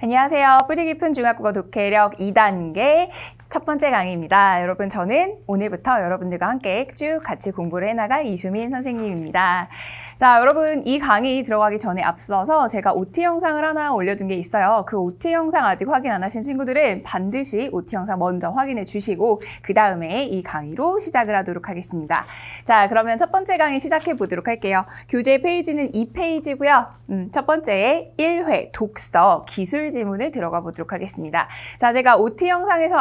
안녕하세요. 뿌리 깊은 중학국어 독해력 2단계 첫 번째 강의입니다. 여러분, 저는 오늘부터 여러분들과 함께 쭉 같이 공부를 해나갈 이수민 선생님입니다. 자, 여러분, 이 강의 들어가기 전에 앞서서 제가 OT 영상을 하나 올려둔 게 있어요. 그 OT 영상 아직 확인 안 하신 친구들은 반드시 OT 영상 먼저 확인해 주시고 그 다음에 이 강의로 시작을 하도록 하겠습니다. 자, 그러면 첫 번째 강의 시작해 보도록 할게요. 교재 페이지는 2페이지고요. 첫 번째 1회 독서 기술 지문을 들어가 보도록 하겠습니다. 자, 제가 OT 영상에서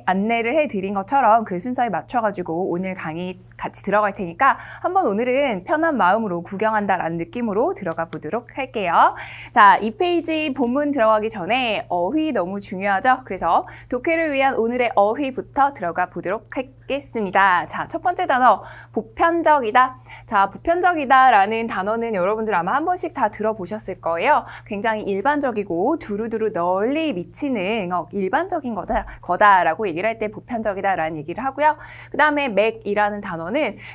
안내를 해드린 것처럼 그 순서에 맞춰가지고 오늘 강의 같이 들어갈 테니까 한번 오늘은 편한 마음으로 구경한다라는 느낌으로 들어가 보도록 할게요. 자, 2페이지 본문 들어가기 전에 어휘 너무 중요하죠? 그래서 독해를 위한 오늘의 어휘부터 들어가 보도록 하겠습니다. 자, 첫 번째 단어 보편적이다. 자, 보편적이다라는 단어는 여러분들 아마 한 번씩 다 들어보셨을 거예요. 굉장히 일반적이고 두루두루 널리 미치는 일반적인 거다라고 얘기를 할 때 보편적이다라는 얘기를 하고요. 그 다음에 맥이라는 단어는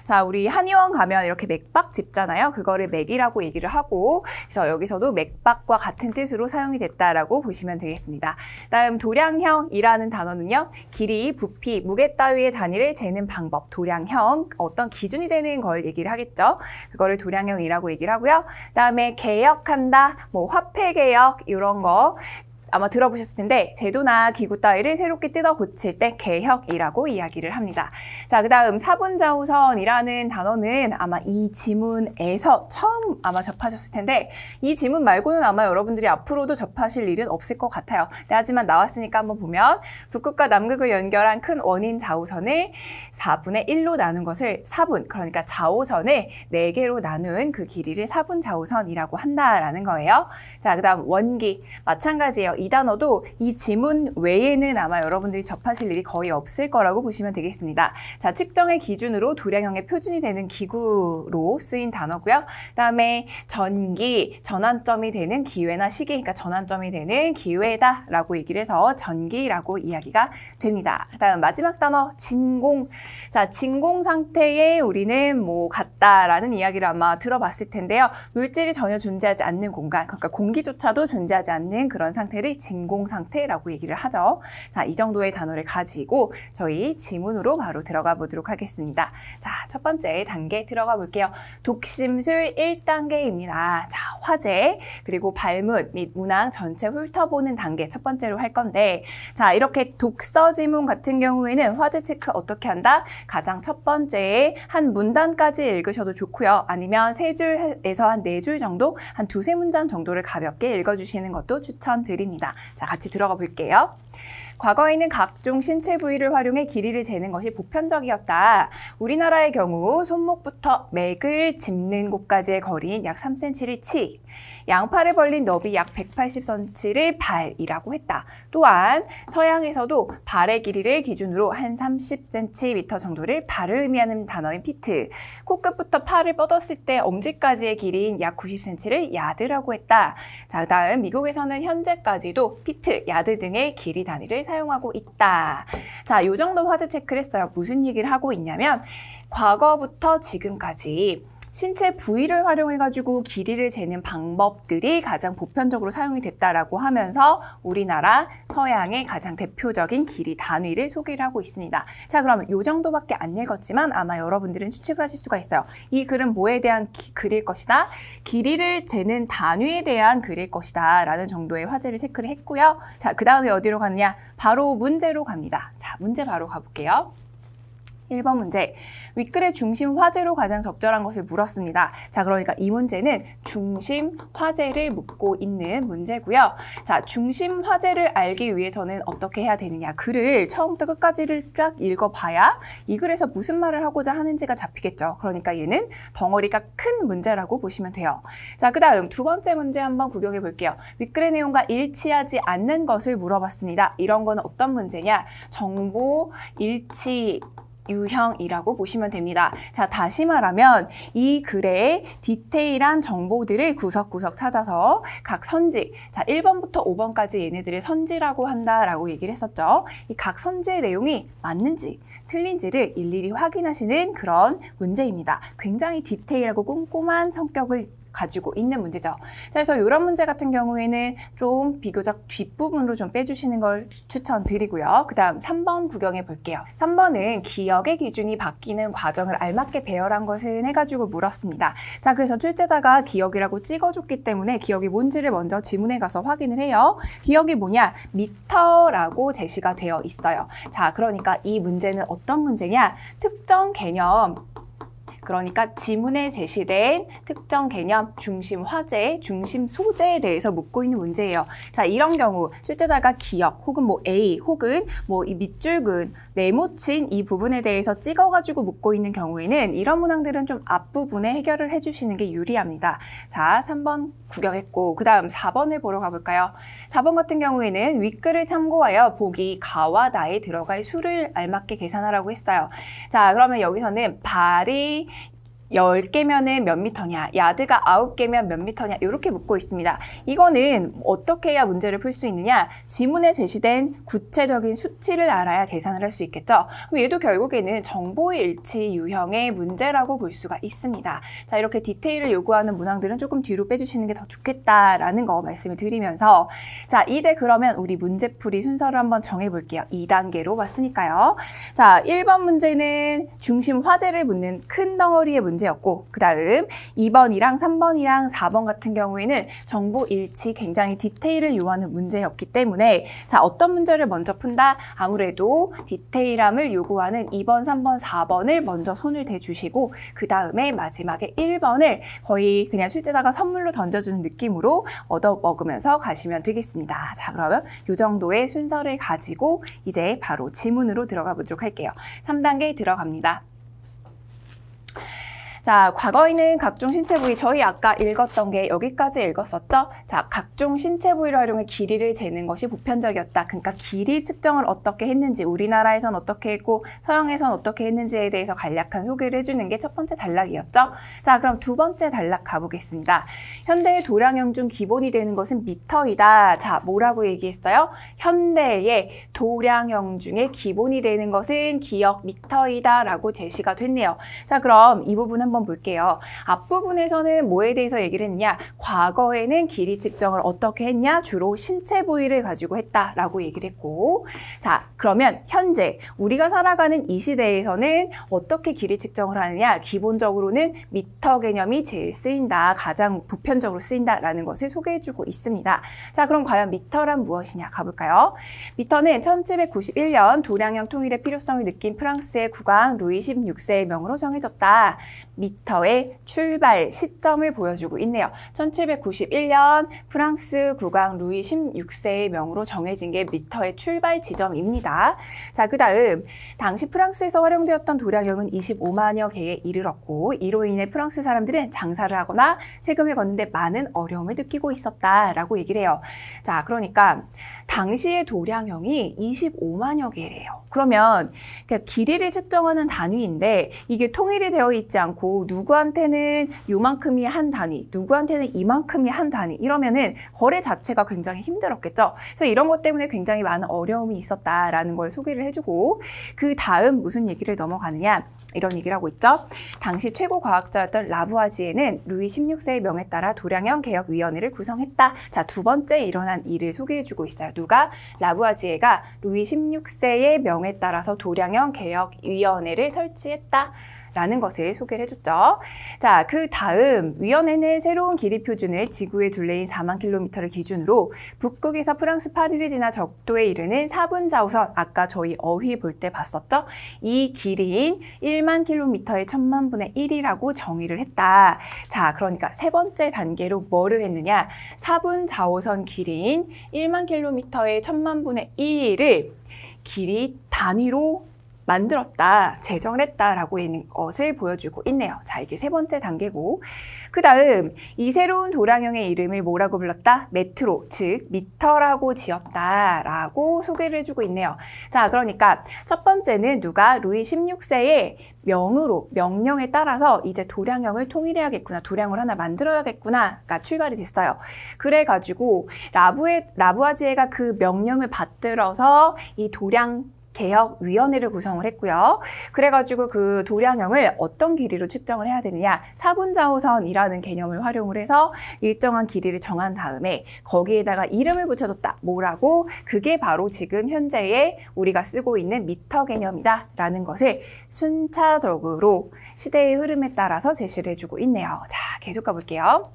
자, 우리 한의원 가면 이렇게 맥박 짚잖아요. 그거를 맥이라고 얘기를 하고 그래서 여기서도 맥박과 같은 뜻으로 사용이 됐다라고 보시면 되겠습니다. 다음 도량형이라는 단어는요. 길이, 부피, 무게 따위의 단위를 재는 방법, 도량형, 어떤 기준이 되는 걸 얘기를 하겠죠. 그거를 도량형이라고 얘기를 하고요. 다음에 개혁한다, 뭐 화폐개혁 이런 거 아마 들어보셨을 텐데 제도나 기구 따위를 새롭게 뜯어 고칠 때 개혁이라고 이야기를 합니다. 자, 그 다음 사분자우선이라는 단어는 아마 이 지문에서 처음 아마 접하셨을 텐데 이 지문 말고는 아마 여러분들이 앞으로도 접하실 일은 없을 것 같아요. 네, 하지만 나왔으니까 한번 보면 북극과 남극을 연결한 큰 원인 자우선을 4분의 1로 나눈 것을 사분, 그러니까 자우선을 4개로 나눈 그 길이를 사분자우선이라고 한다라는 거예요. 자, 그 다음 원기, 마찬가지예요. 이 단어도 이 지문 외에는 아마 여러분들이 접하실 일이 거의 없을 거라고 보시면 되겠습니다. 자, 측정의 기준으로 도량형의 표준이 되는 기구로 쓰인 단어고요. 그다음에 전기, 전환점이 되는 기회나 시기, 그러니까 전환점이 되는 기회다라고 얘기를 해서 전기라고 이야기가 됩니다. 그다음 마지막 단어 진공. 자, 진공 상태에 우리는 뭐 같다라는 이야기를 아마 들어봤을 텐데요. 물질이 전혀 존재하지 않는 공간, 그러니까 공기조차도 존재하지 않는 그런 상태를 진공 상태라고 얘기를 하죠. 자, 이 정도의 단어를 가지고 저희 지문으로 바로 들어가 보도록 하겠습니다. 자, 첫 번째 단계 들어가 볼게요. 독심술 1단계입니다. 자, 화제, 그리고 발문 및 문항 전체 훑어보는 단계 첫 번째로 할 건데 자, 이렇게 독서 지문 같은 경우에는 화제 체크 어떻게 한다? 가장 첫 번째 한 문단까지 읽으셔도 좋고요. 아니면 3줄에서 한 4줄 정도, 한 2-3문장 정도를 가볍게 읽어주시는 것도 추천드립니다. 자, 같이 들어가 볼게요. 과거에는 각종 신체 부위를 활용해 길이를 재는 것이 보편적이었다. 우리나라의 경우 손목부터 맥을 짚는 곳까지의 거리인 약 3cm를 치, 양팔을 벌린 너비 약 180cm를 발이라고 했다. 또한 서양에서도 발의 길이를 기준으로 한 30cm 정도를 발을 의미하는 단어인 피트, 코끝부터 팔을 뻗었을 때 엄지까지의 길이인 약 90cm를 야드라고 했다. 자, 그다음 미국에서는 현재까지도 피트, 야드 등의 길이 단위를 사용하고 있다. 자, 요 정도 화제 체크를 했어요. 무슨 얘기를 하고 있냐면 과거부터 지금까지 신체 부위를 활용해가지고 길이를 재는 방법들이 가장 보편적으로 사용이 됐다라고 하면서 우리나라 서양의 가장 대표적인 길이 단위를 소개를 하고 있습니다. 자, 그러면 이 정도밖에 안 읽었지만 아마 여러분들은 추측을 하실 수가 있어요. 이 글은 뭐에 대한 글일 것이다? 길이를 재는 단위에 대한 글일 것이다 라는 정도의 화제를 체크를 했고요. 자, 그 다음에 어디로 가느냐? 바로 문제로 갑니다. 자, 문제 바로 가볼게요. 1번 문제, 윗글의 중심 화제로 가장 적절한 것을 물었습니다. 자, 그러니까 이 문제는 중심 화제를 묻고 있는 문제고요. 자, 중심 화제를 알기 위해서는 어떻게 해야 되느냐? 글을 처음부터 끝까지를 쫙 읽어봐야 이 글에서 무슨 말을 하고자 하는지가 잡히겠죠. 그러니까 얘는 덩어리가 큰 문제라고 보시면 돼요. 자, 그 다음 두 번째 문제 한번 구경해 볼게요. 윗글의 내용과 일치하지 않는 것을 물어봤습니다. 이런 거는 어떤 문제냐? 정보 일치 유형이라고 보시면 됩니다. 자, 다시 말하면 이 글의 디테일한 정보들을 구석구석 찾아서 각 선지, 자, 1번부터 5번까지 얘네들을 선지라고 한다라고 얘기를 했었죠. 이 각 선지의 내용이 맞는지 틀린지를 일일이 확인하시는 그런 문제입니다. 굉장히 디테일하고 꼼꼼한 성격을 가지고 있는 문제죠. 자, 그래서 이런 문제 같은 경우에는 좀 비교적 뒷부분으로 좀 빼주시는 걸 추천드리고요. 그 다음 3번 구경해 볼게요. 3번은 기억의 기준이 바뀌는 과정을 알맞게 배열한 것은 해가지고 물었습니다. 자, 그래서 출제자가 기억이라고 찍어줬기 때문에 기억이 뭔지를 먼저 지문에 가서 확인을 해요. 기억이 뭐냐? 미터라고 제시가 되어 있어요. 자, 그러니까 이 문제는 어떤 문제냐? 특정 개념, 그러니까 지문에 제시된 특정 개념, 중심 화제, 중심 소재에 대해서 묻고 있는 문제예요. 자, 이런 경우 출제자가 기억 혹은 뭐 A 혹은 뭐 이 밑줄근, 네모친 이 부분에 대해서 찍어가지고 묻고 있는 경우에는 이런 문항들은 좀 앞부분에 해결을 해주시는 게 유리합니다. 자, 3번 구경했고 그 다음 4번을 보러 가볼까요? 4번 같은 경우에는 윗글을 참고하여 보기 가와 나에 들어갈 수를 알맞게 계산하라고 했어요. 자, 그러면 여기서는 발이 10개면은 몇 미터냐, 야드가 9개면 몇 미터냐 이렇게 묻고 있습니다. 이거는 어떻게 해야 문제를 풀 수 있느냐? 지문에 제시된 구체적인 수치를 알아야 계산을 할 수 있겠죠. 그럼 얘도 결국에는 정보의 일치 유형의 문제라고 볼 수가 있습니다. 자, 이렇게 디테일을 요구하는 문항들은 조금 뒤로 빼주시는 게 더 좋겠다라는 거 말씀을 드리면서 자, 이제 그러면 우리 문제풀이 순서를 한번 정해볼게요. 2단계로 왔으니까요. 자, 1번 문제는 중심 화제를 묻는 큰 덩어리의 문제였고 그 다음 2번이랑 3번이랑 4번 같은 경우에는 정보 일치 굉장히 디테일을 요하는 문제였기 때문에 자, 어떤 문제를 먼저 푼다? 아무래도 디테일함을 요구하는 2번, 3번, 4번을 먼저 손을 대주시고 그 다음에 마지막에 1번을 거의 그냥 출제자가 선물로 던져주는 느낌으로 얻어먹으면서 가시면 되겠습니다. 자, 그러면 이 정도의 순서를 가지고 이제 바로 지문으로 들어가 보도록 할게요. 3단계 들어갑니다. 자, 과거에는 각종 신체 부위, 저희 아까 읽었던 게 여기까지 읽었었죠? 자, 각종 신체 부위를 활용해 길이를 재는 것이 보편적이었다. 그러니까 길이 측정을 어떻게 했는지, 우리나라에선 어떻게 했고 서양에선 어떻게 했는지에 대해서 간략한 소개를 해주는 게 첫 번째 단락이었죠? 자, 그럼 두 번째 단락 가보겠습니다. 현대의 도량형 중 기본이 되는 것은 미터이다. 자, 뭐라고 얘기했어요? 현대의 도량형 중에 기본이 되는 것은 기억 미터이다 라고 제시가 됐네요. 자, 그럼 이 부분 한번 볼게요. 앞부분에서는 뭐에 대해서 얘기를 했냐? 과거에는 길이 측정을 어떻게 했냐? 주로 신체 부위를 가지고 했다라고 얘기를 했고 자, 그러면 현재 우리가 살아가는 이 시대에서는 어떻게 길이 측정을 하느냐? 기본적으로는 미터 개념이 제일 쓰인다. 가장 보편적으로 쓰인다라는 것을 소개해주고 있습니다. 자, 그럼 과연 미터란 무엇이냐? 가볼까요? 미터는 1791년 도량형 통일의 필요성을 느낀 프랑스의 국왕 루이 16세의 명으로 정해졌다. 미터의 출발 시점을 보여주고 있네요. 1791년 프랑스 국왕 루이 16세의 명으로 정해진 게 미터의 출발 지점입니다. 자, 그 다음 당시 프랑스에서 활용되었던 도량형은 25만여 개에 이르렀고 이로 인해 프랑스 사람들은 장사를 하거나 세금을 걷는데 많은 어려움을 느끼고 있었다라고 얘기를 해요. 자, 그러니까 당시의 도량형이 25만여 개래요. 그러면 길이를 측정하는 단위인데 이게 통일이 되어 있지 않고 누구한테는 요만큼이 한 단위, 누구한테는 이만큼이 한 단위 이러면은 거래 자체가 굉장히 힘들었겠죠. 그래서 이런 것 때문에 굉장히 많은 어려움이 있었다라는 걸 소개를 해주고 그 다음 무슨 얘기를 넘어가느냐 이런 얘기를 하고 있죠. 당시 최고 과학자였던 라부아지에는 루이 16세의 명에 따라 도량형 개혁위원회를 구성했다. 자, 두 번째 일어난 일을 소개해주고 있어요. 누가? 라부아지에가 루이 16세의 명에 따라서 도량형 개혁위원회를 설치했다. 라는 것을 소개를 해줬죠. 자, 그 다음 위원회는 새로운 길이 표준을 지구의 둘레인 4만 킬로미터를 기준으로 북극에서 프랑스 파리를 지나 적도에 이르는 4분 좌우선 아까 저희 어휘 볼 때 봤었죠? 이 길이인 1만 킬로미터의 1000만분의 1이라고 정의를 했다. 자, 그러니까 세 번째 단계로 뭐를 했느냐? 4분 좌우선 길이인 1만 킬로미터의 1000만분의 1을 길이 단위로 만들었다, 제정을 했다라고 있는 것을 보여주고 있네요. 자, 이게 세 번째 단계고 그 다음 이 새로운 도량형의 이름을 뭐라고 불렀다? 메트로, 즉 미터라고 지었다라고 소개를 해주고 있네요. 자, 그러니까 첫 번째는 누가? 루이 16세의 명령에 따라서 이제 도량형을 통일해야겠구나, 도량을 하나 만들어야겠구나가 출발이 됐어요. 그래가지고 라부아지에가 그 명령을 받들어서 이 도량 개혁위원회를 구성을 했고요. 그래가지고 그 도량형을 어떤 길이로 측정을 해야 되느냐, 사분자호선이라는 개념을 활용을 해서 일정한 길이를 정한 다음에 거기에다가 이름을 붙여줬다. 뭐라고? 그게 바로 지금 현재의 우리가 쓰고 있는 미터 개념이다 라는 것을 순차적으로 시대의 흐름에 따라서 제시를 해주고 있네요. 자, 계속 가볼게요.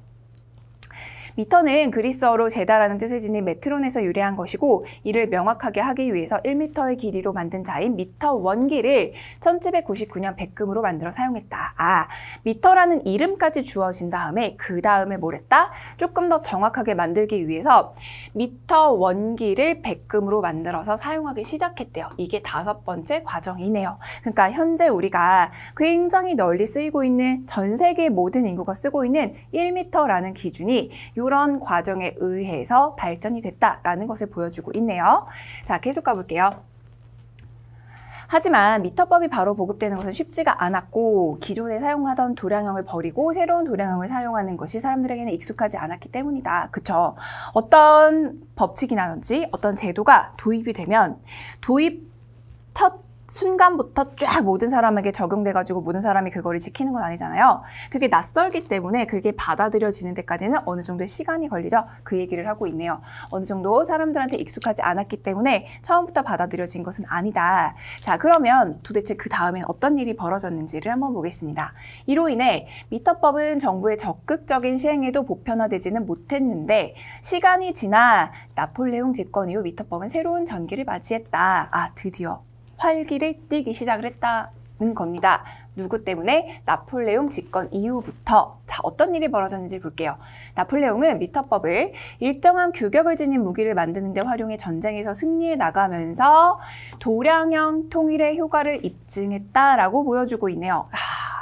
미터는 그리스어로 재다라는 뜻을 지닌 메트론에서 유래한 것이고, 이를 명확하게 하기 위해서 1m의 길이로 만든 자인 미터 원기를 1799년 백금으로 만들어 사용했다. 아, 미터라는 이름까지 주어진 다음에 그 다음에 뭘 했다? 조금 더 정확하게 만들기 위해서 미터 원기를 백금으로 만들어서 사용하기 시작했대요. 이게 5번째 과정이네요. 그러니까 현재 우리가 굉장히 널리 쓰이고 있는, 전 세계 모든 인구가 쓰고 있는 1m라는 기준이 이런 과정에 의해서 발전이 됐다라는 것을 보여주고 있네요. 자, 계속 가볼게요. 하지만 미터법이 바로 보급되는 것은 쉽지가 않았고, 기존에 사용하던 도량형을 버리고 새로운 도량형을 사용하는 것이 사람들에게는 익숙하지 않았기 때문이다. 그쵸? 어떤 법칙이라든지 어떤 제도가 도입이 되면 도입 첫 순간부터 쫙 모든 사람에게 적용돼가지고 모든 사람이 그거를 지키는 건 아니잖아요. 그게 낯설기 때문에 그게 받아들여지는 데까지는 어느 정도의 시간이 걸리죠. 그 얘기를 하고 있네요. 어느 정도 사람들한테 익숙하지 않았기 때문에 처음부터 받아들여진 것은 아니다. 자, 그러면 도대체 그 다음엔 어떤 일이 벌어졌는지를 한번 보겠습니다. 이로 인해 미터법은 정부의 적극적인 시행에도 보편화되지는 못했는데, 시간이 지나 나폴레옹 집권 이후 미터법은 새로운 전기를 맞이했다. 아, 드디어 활기를 띠기 시작을 했다는 겁니다. 누구 때문에? 나폴레옹 집권 이후부터. 자, 어떤 일이 벌어졌는지 볼게요. 나폴레옹은 미터법을 일정한 규격을 지닌 무기를 만드는 데 활용해 전쟁에서 승리해 나가면서 도량형 통일의 효과를 입증했다라고 보여주고 있네요.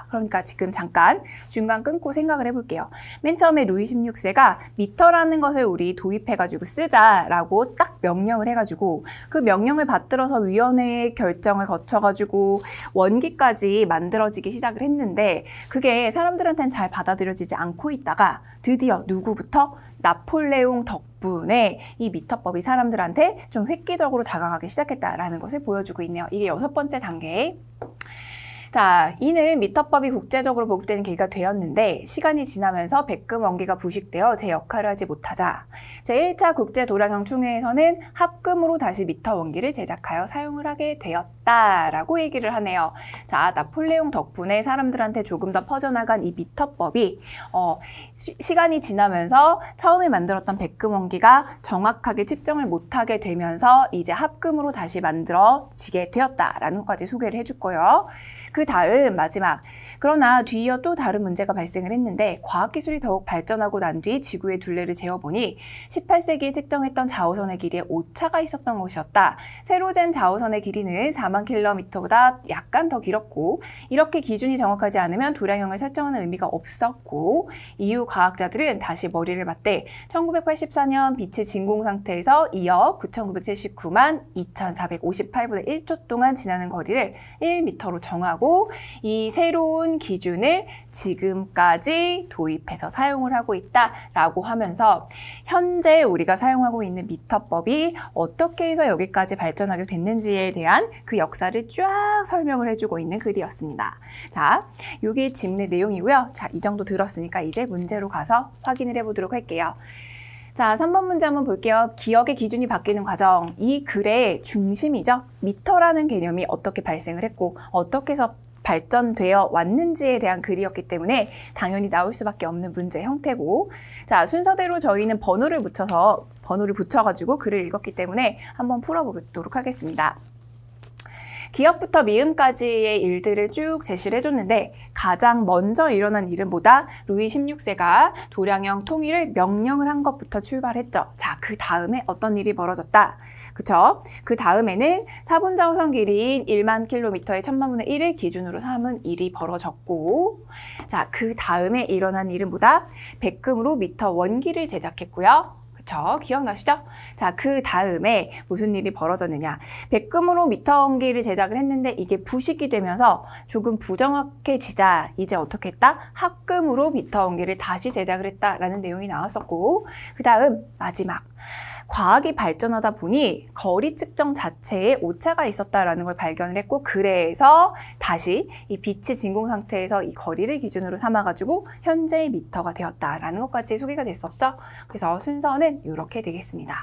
그러니까 지금 잠깐 중간 끊고 생각을 해볼게요. 맨 처음에 루이 16세가 미터라는 것을 우리 도입해가지고 쓰자라고 딱 명령을 해가지고, 그 명령을 받들어서 위원회의 결정을 거쳐가지고 원기까지 만들어지기 시작을 했는데, 그게 사람들한테는 잘 받아들여지지 않고 있다가 드디어 누구부터? 나폴레옹 덕분에 이 미터법이 사람들한테 좀 획기적으로 다가가기 시작했다라는 것을 보여주고 있네요. 이게 6번째 단계. 자, 이는 미터법이 국제적으로 보급되는 계기가 되었는데, 시간이 지나면서 백금 원기가 부식되어 제 역할을 하지 못하자 제1차 국제도량형 총회에서는 합금으로 다시 미터 원기를 제작하여 사용을 하게 되었다라고 얘기를 하네요. 자, 나폴레옹 덕분에 사람들한테 조금 더 퍼져나간 이 미터법이 시간이 지나면서 처음에 만들었던 백금 원기가 정확하게 측정을 못하게 되면서 이제 합금으로 다시 만들어지게 되었다라는 것까지 소개를 해줄 거예요. 그 다음 마지막, 그러나 뒤이어 또 다른 문제가 발생을 했는데, 과학기술이 더욱 발전하고 난 뒤 지구의 둘레를 재어보니 18세기에 측정했던 자오선의 길이에 오차가 있었던 것이었다. 새로 잰 자오선의 길이는 4만 킬로미터보다 약간 더 길었고, 이렇게 기준이 정확하지 않으면 도량형을 설정하는 의미가 없었고, 이후 과학자들은 다시 머리를 맞대 1984년 빛의 진공 상태에서 2억 9,979만 2,458분의 1초 동안 지나는 거리를 1m로 정하고, 이 새로운 기준을 지금까지 도입해서 사용을 하고 있다라고 하면서, 현재 우리가 사용하고 있는 미터법이 어떻게 해서 여기까지 발전하게 됐는지에 대한 그 역사를 쫙 설명을 해주고 있는 글이었습니다. 자, 이게 지문의 내용이고요. 자, 이 정도 들었으니까 이제 문제로 가서 확인을 해보도록 할게요. 자, 3번 문제 한번 볼게요. 기억의 기준이 바뀌는 과정. 이 글의 중심이죠. 미터라는 개념이 어떻게 발생을 했고 어떻게 해서 발전되어 왔는지에 대한 글이었기 때문에 당연히 나올 수밖에 없는 문제 형태고, 자, 순서대로 저희는 번호를 붙여가지고 글을 읽었기 때문에 한번 풀어보도록 하겠습니다. 기억부터 미음까지의 일들을 쭉 제시를 해줬는데, 가장 먼저 일어난 일은보다 루이 16세가 도량형 통일을 명령을 한 것부터 출발했죠. 자, 그 다음에 어떤 일이 벌어졌다. 그쵸? 그 다음에는 사분자호선 길이인 1만 킬로미터의 1000만분의 1을 기준으로 삼은 일이 벌어졌고, 자, 그 다음에 일어난 일은 뭐다? 백금으로 미터 원기를 제작했고요. 그쵸? 기억나시죠? 자, 그 다음에 무슨 일이 벌어졌느냐. 백금으로 미터 원기를 제작을 했는데 이게 부식이 되면서 조금 부정확해지자 이제 어떻게 했다? 합금으로 미터 원기를 다시 제작을 했다라는 내용이 나왔었고, 그 다음 마지막. 과학이 발전하다 보니 거리 측정 자체에 오차가 있었다라는 걸 발견을 했고, 그래서 다시 이 빛의 진공 상태에서 이 거리를 기준으로 삼아가지고 현재의 미터가 되었다라는 것까지 소개가 됐었죠. 그래서 순서는 이렇게 되겠습니다.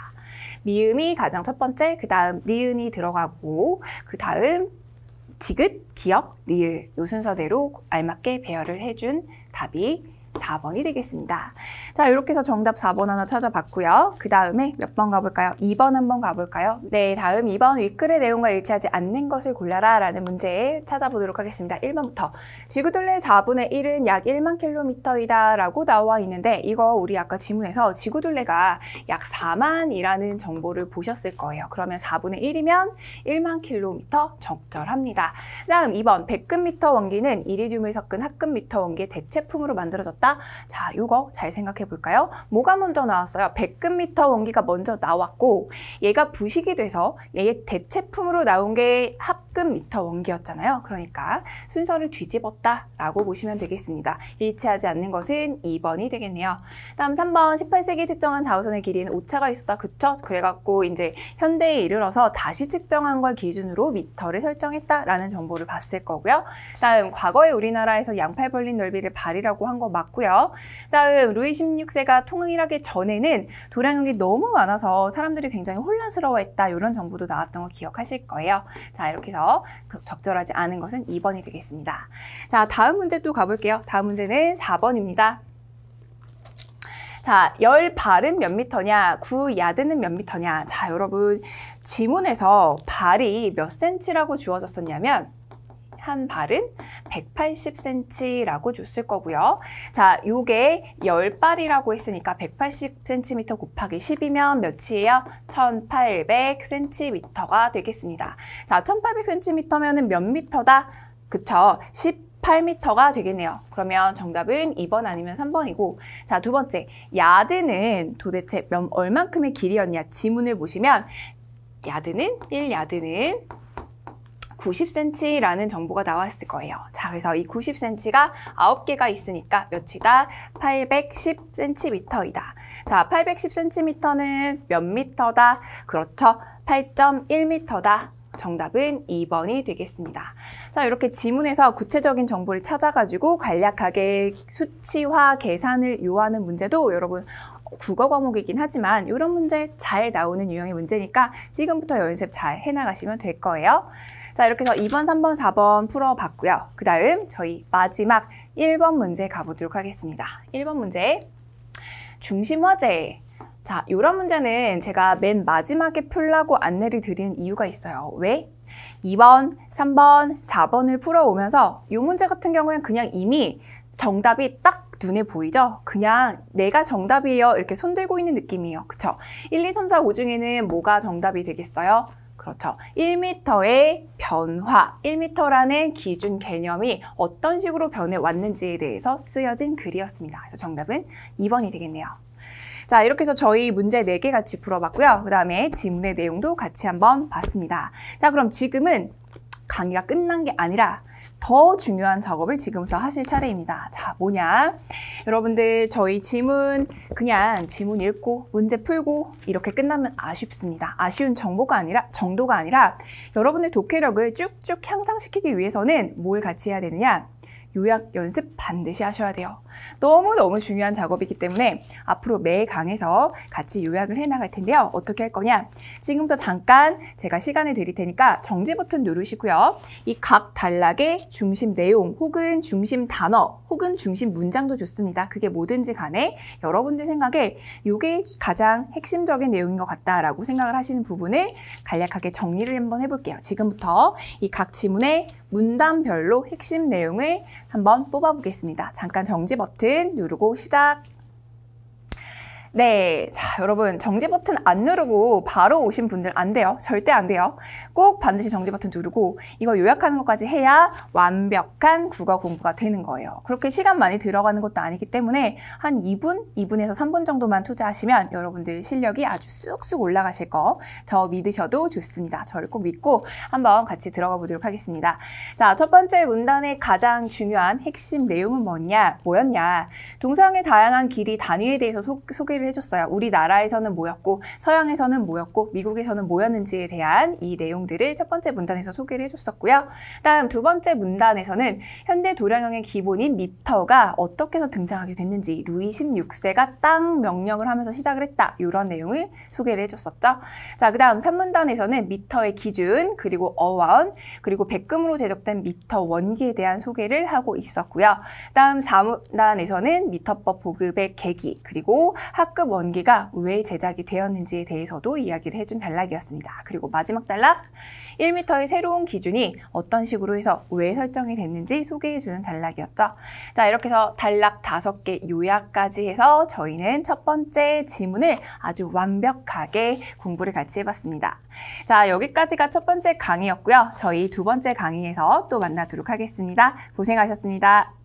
미음이 가장 첫 번째, 그 다음 니은이 들어가고, 그 다음 디귿, 기역, 리을 이 순서대로 알맞게 배열을 해준 답이 4번이 되겠습니다. 자, 이렇게 해서 정답 4번 하나 찾아봤고요. 그 다음에 몇 번 가볼까요? 2번 한번 가볼까요? 네, 다음 2번 윗글의 내용과 일치하지 않는 것을 골라라 라는 문제 찾아보도록 하겠습니다. 1번부터 지구둘레 4분의 1은 약 1만 킬로미터이다 라고 나와 있는데, 이거 우리 아까 지문에서 지구둘레가 약 4만이라는 정보를 보셨을 거예요. 그러면 4분의 1이면 1만 킬로미터 적절합니다. 다음 2번 백금미터 원기는 이리듐을 섞은 합금미터 원기의 대체품으로 만들어졌다. 자, 요거 잘 생각해 볼까요? 뭐가 먼저 나왔어요? 백금미터 원기가 먼저 나왔고, 얘가 부식이 돼서 얘의 대체품으로 나온 게 합금미터 원기였잖아요. 그러니까 순서를 뒤집었다 라고 보시면 되겠습니다. 일치하지 않는 것은 2번이 되겠네요. 다음 3번 18세기 측정한 자우선의 길이는 오차가 있었다. 그쵸? 그래갖고 이제 현대에 이르러서 다시 측정한 걸 기준으로 미터를 설정했다라는 정보를 봤을 거고요. 다음 과거에 우리나라에서 양팔 벌린 넓이를 발이라고 한 거 맞고요. 다음 루이 16세가 통일하기 전에는 도량형이 너무 많아서 사람들이 굉장히 혼란스러워했다. 이런 정보도 나왔던 거 기억하실 거예요. 자, 이렇게 해서 적절하지 않은 것은 2번이 되겠습니다. 자, 다음 문제 또 가볼게요. 다음 문제는 4번입니다. 자, 열 발은 몇 미터냐, 구 야드는 몇 미터냐. 자, 여러분 지문에서 발이 몇 센치라고 주어졌었냐면 한 발은 180cm라고 줬을 거고요. 자, 요게 10발이라고 했으니까 180cm 곱하기 10이면 몇이에요? 1800cm가 되겠습니다. 자, 1800cm면은 몇 미터다? 그쵸? 18m가 되겠네요. 그러면 정답은 2번 아니면 3번이고, 자, 두 번째, 야드는 도대체 얼만큼의 길이였냐? 지문을 보시면 야드는 1야드는 90cm라는 정보가 나왔을 거예요. 자, 그래서 이 90cm가 9개가 있으니까 몇이다? 810cm이다. 자, 810cm는 몇 미터다? 그렇죠. 8.1m다. 정답은 2번이 되겠습니다. 자, 이렇게 지문에서 구체적인 정보를 찾아가지고 간략하게 수치화 계산을 요하는 문제도 여러분 국어 과목이긴 하지만 이런 문제 잘 나오는 유형의 문제니까 지금부터 연습 잘 해나가시면 될 거예요. 자, 이렇게 해서 2번, 3번, 4번 풀어봤고요. 그 다음 저희 마지막 1번 문제 가보도록 하겠습니다. 1번 문제, 중심화제. 자, 이런 문제는 제가 맨 마지막에 풀라고 안내를 드리는 이유가 있어요. 왜? 2번, 3번, 4번을 풀어오면서 이 문제 같은 경우에는 그냥 이미 정답이 딱 눈에 보이죠? 그냥 내가 정답이에요 이렇게 손들고 있는 느낌이에요. 그쵸? 1, 2, 3, 4, 5 중에는 뭐가 정답이 되겠어요? 그렇죠. 1m의 변화, 1m라는 기준 개념이 어떤 식으로 변해왔는지에 대해서 쓰여진 글이었습니다. 그래서 정답은 2번이 되겠네요. 자, 이렇게 해서 저희 문제 4개 같이 풀어봤고요. 그 다음에 지문의 내용도 같이 한번 봤습니다. 자, 그럼 지금은 강의가 끝난 게 아니라 더 중요한 작업을 지금부터 하실 차례입니다. 자, 뭐냐? 여러분들 저희 지문 그냥 지문 읽고 문제 풀고 이렇게 끝나면 아쉽습니다. 아쉬운 정도가 아니라 여러분의 독해력을 쭉쭉 향상시키기 위해서는 뭘 같이 해야 되느냐? 요약 연습 반드시 하셔야 돼요. 너무너무 중요한 작업이기 때문에 앞으로 매 강에서 같이 요약을 해나갈 텐데요. 어떻게 할 거냐? 지금부터 잠깐 제가 시간을 드릴 테니까 정지 버튼 누르시고요. 이 각 단락의 중심 내용 혹은 중심 단어 혹은 중심 문장도 좋습니다. 그게 뭐든지 간에 여러분들 생각에 이게 가장 핵심적인 내용인 것 같다라고 생각을 하시는 부분을 간략하게 정리를 한번 해볼게요. 지금부터 이 각 지문의 문단별로 핵심 내용을 한번 뽑아보겠습니다. 잠깐 정지 버튼 누르고 시작. 네, 자, 여러분 정지 버튼 안 누르고 바로 오신 분들 안 돼요. 절대 안 돼요. 꼭 반드시 정지 버튼 누르고 이거 요약하는 것까지 해야 완벽한 국어 공부가 되는 거예요. 그렇게 시간 많이 들어가는 것도 아니기 때문에 한 2분에서 3분 정도만 투자하시면 여러분들 실력이 아주 쑥쑥 올라가실 거 저 믿으셔도 좋습니다. 저를 꼭 믿고 한번 같이 들어가 보도록 하겠습니다. 자, 첫 번째 문단의 가장 중요한 핵심 내용은 뭐였냐? 동서양의 다양한 길이 단위에 대해서 소개를 소개를 해줬어요. 우리나라에서는 뭐였고 서양에서는 뭐였고 미국에서는 뭐였는지에 대한 이 내용들을 첫 번째 문단에서 소개를 해줬었고요. 다음 두 번째 문단에서는 현대 도량형의 기본인 미터가 어떻게 해서 등장하게 됐는지, 루이 16세가 딱 명령을 하면서 시작을 했다, 이런 내용을 소개를 해줬었죠. 자, 그 다음 3문단에서는 미터의 기준, 그리고 어원, 그리고 백금으로 제작된 미터 원기에 대한 소개를 하고 있었고요. 다음 4문단에서는 미터법 보급의 계기, 그리고 학급 원기가 왜 제작이 되었는지에 대해서도 이야기를 해준 단락이었습니다. 그리고 마지막 단락, 1m의 새로운 기준이 어떤 식으로 해서 왜 설정이 됐는지 소개해주는 단락이었죠. 자, 이렇게 해서 단락 5개 요약까지 해서 저희는 첫 번째 지문을 아주 완벽하게 공부를 같이 해봤습니다. 자, 여기까지가 첫 번째 강의였고요. 저희 두 번째 강의에서 또 만나도록 하겠습니다. 고생하셨습니다.